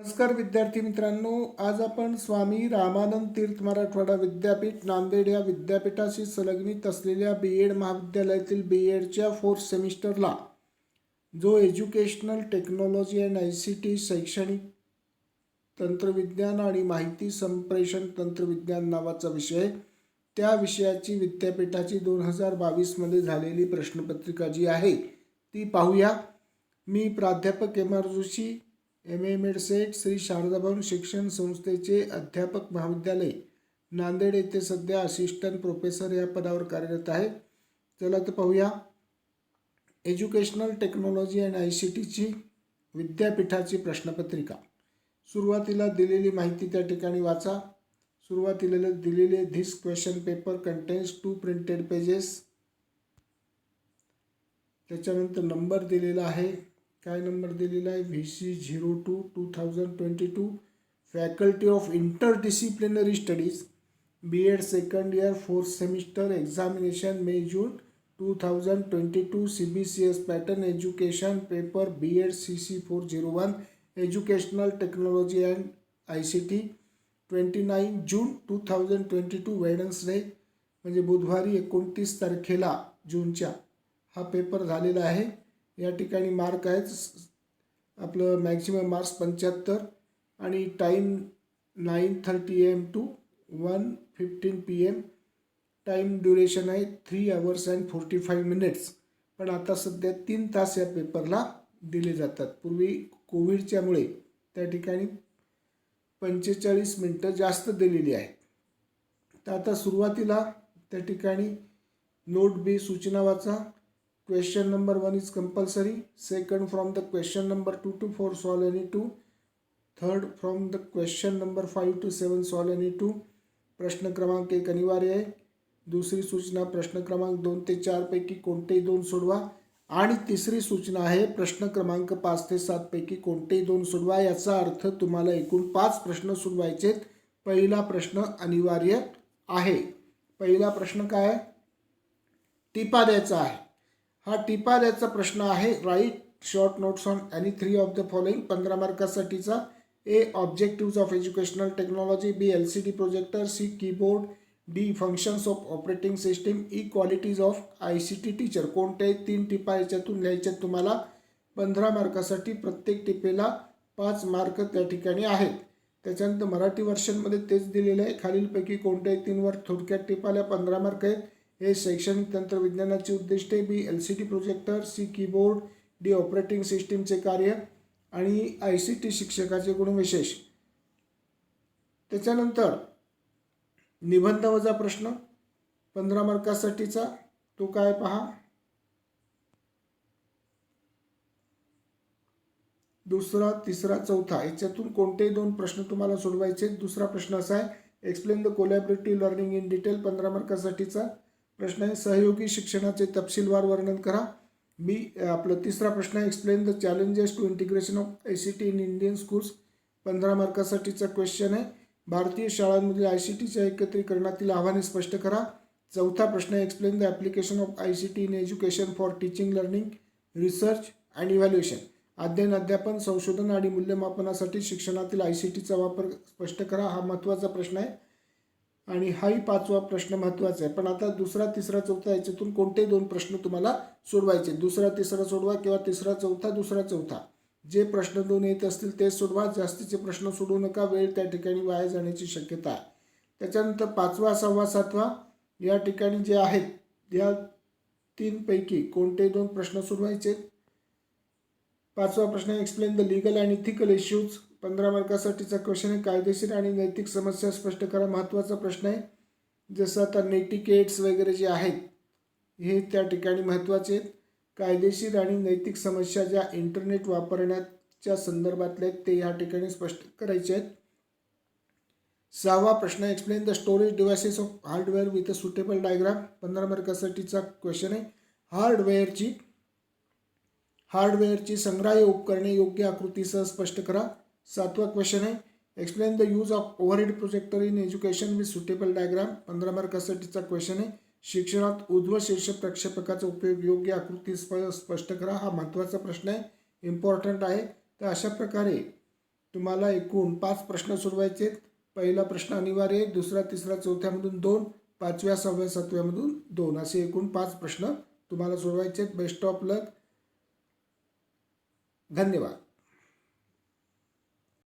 नमस्कार विद्यार्थी मित्रांनो, आज आपण स्वामी रामानंद तीर्थ मराठवाडा विद्यापीठ नांदेड या विद्यापीठाशी संलग्नित असलेल्या BEd महाविद्यालयातील BEdच्या 4th सेमिस्टरला जो एज्युकेशनल टेक्नॉलॉजी अँड ICT शैक्षणिक तंत्रविज्ञान आणि माहिती संप्रेषण तंत्रविज्ञान नावाचा विषय, त्या विषयाची विद्यापीठाची 2022मध्ये झालेली प्रश्नपत्रिका जी आहे ती पाहूया. मी प्राध्यापक MR जोशी, MA मेडसेट, श्री शारदाभवन शिक्षण संस्थेचे अध्यापक महाविद्यालय नांदेड येथे सध्या असिस्टंट प्रोफेसर या पदावर कार्यरत आहे. चला तर पाहूया एज्युकेशनल टेक्नॉलॉजी अँड ICTची विद्यापीठाची प्रश्नपत्रिका. सुरुवातीला दिलेली माहिती त्या ठिकाणी वाचा. सुरुवातीला दिलेले this question paper contains 2 printed pages. त्याच्यानंतर नंबर दिलेला आहे. काय नंबर दिलेला आहे? VC02 2022, faculty of interdisciplinary studies, BEd second year 4th semester, examination may June 2022, CBCS pattern education paper BEd CC 401, educational technology and ICT, 29 June 2022 Wednesday म्हणजे बुधवारी 29 तारखेला जूनच्या हा पेपर झालेला आहे. या ठिकाणी मार्क आहेत आपलं मॅक्झिमम मार्क्स 75 आणि time 9:30 AM to 1:15 PM. Time duration आहे 3 hours and 45 minutes. पण आता सध्या 3 तास या पेपरला दिले जातात. पूर्वी कोविडच्यामुळे त्या ठिकाणी 45 मिनटं जास्त दिलेली आहेत. तर आता सुरुवातीला त्या ठिकाणी नोट बी सूचना वाचा. Question number 1 is compulsory. Second, from the question number 2 to 4 solve any two. Third, from the question number 5 to 7 solve any two. प्रश्न क्रमांक 1 अनिवार्य आहे. दुसरी सूचना प्रश्न क्रमांक 2 ते 4 पैकी कोणतेही 2 सोडवा. आणि तिसरी सूचना आहे प्रश्न क्रमांक 5 ते 7 पैकी कोणतेही 2 सोडवा. याचा अर्थ तुम्हाला एकूण 5 प्रश्न सोडवायचे. पहिला प्रश्न अनिवार्य आहे. पहिला प्रश्न काय आहे? टिपा द्यायचा आहे. हा टिपा द्यायचा प्रश्न आहे. Write short notes on any 3 of the following. 15 मार्कासाठीचा. A, objectives of educational technology, B, LCD projector, C, keyboard, D, functions of operating system, E, qualities of ICT teacher. कोणत्याही 3 टिपा याच्यातून लिहायच्या तुम्हाला. 15 मार्कासाठी. प्रत्येक टिपेला 5 मार्क त्या ठिकाणी आहेत. त्याच्यानंतर मराठी वर्षनमध्ये तेच दिलेलं आहे. खालीलपैकी कोणत्याही 3 वर थोडक्यात टिपाला 15 मार्क आहेत. हे शैक्षणिक तंत्रविज्ञानाची उद्दिष्टे, B, LCD projector, C, keyboard, D, operating सिस्टीमचे कार्य आणि ICT शिक्षकाचे गुणविशेष. त्याच्यानंतर निबंध वजा प्रश्न 15 मार्कासाठीचा. तो काय पहा. दुसरा, तिसरा, चौथा याच्यातून कोणतेही 2 प्रश्न तुम्हाला सोडवायचे. दुसरा प्रश्न असा आहे, explain the collaborative learning in detail. 15 मार्कासाठीचा प्रश्न आहे. सहयोगी शिक्षणाचे तपशीलवार वर्णन करा. आपलं तिसरा प्रश्न आहे, explain the challenges to integration of ICT in Indian schools. 15 मार्कासाठीचा क्वेश्चन आहे. भारतीय शाळांमधील ICTच्या एकत्रीकरणातील आव्हाने स्पष्ट करा. चौथा प्रश्न आहे, explain the application of ICT in education for teaching, learning, research and evaluation. अध्ययन, अध्यापन, संशोधन आणि मूल्यमापनासाठी शिक्षणातील ICTचा वापर स्पष्ट करा. हा महत्त्वाचा प्रश्न आहे आणि हाही 5वा प्रश्न महत्त्वाचा आहे. पण आता दुसरा, तिसरा, चौथा याच्यातून कोणतेही 2 प्रश्न तुम्हाला सोडवायचे. दुसरा, तिसरा सोडवा किंवा तिसरा, चौथा, दुसरा, चौथा. जे प्रश्न 2 येत असतील ते सोडवा. जास्तीचे प्रश्न सोडवू नका. वेळ त्या ठिकाणी वाया जाण्याची शक्यता आहे. त्याच्यानंतर 5वा, 6वा, 7वा या ठिकाणी जे आहेत या 3 पैकी कोणतेही 2 प्रश्न सोडवायचे. 5वा प्रश्न, explain the legal and ethical issues. 15 मार्कासाठीचा क्वेश्चन आहे. कायदेशीर आणि नैतिक समस्या स्पष्ट करा. महत्त्वाचा प्रश्न आहे. जसं आता नेटिकेट्स वगैरे जे आहेत हे त्या ठिकाणी महत्त्वाचे आहेत. कायदेशीर आणि नैतिक समस्या ज्या इंटरनेट वापरण्याच्या संदर्भातल्या आहेत ते या ठिकाणी स्पष्ट करायचे आहेत. 6वा प्रश्न, explain the storage devices of hardware with a suitable diagram. 15 मार्कासाठीचा क्वेश्चन आहे. हार्डवेअरची संग्राह्य उपकरणे योग्य आकृतीसह स्पष्ट करा. 7वा क्वेश्चन आहे, explain the use of overhead projector in education with suitable diagram. 15 मार्कासाठीचा क्वेश्चन आहे. शिक्षणात ऊर्ध्व शीर्ष प्रक्षेपकाचा उपयोग योग्य आकृती स्पष्ट करा. हा महत्त्वाचा प्रश्न आहे. इम्पॉर्टंट आहे. तर अशा प्रकारे तुम्हाला एकूण 5 प्रश्न सोडवायचे आहेत. पहिला प्रश्न अनिवार्य आहे, दुसरा तिसरा चौथ्यामधून 2, 5व्या 6व्या 7व्यामधून 2 असे एकूण 5 प्रश्न तुम्हाला सोडवायचे आहेत. बेस्ट ऑफ लक. धन्यवाद.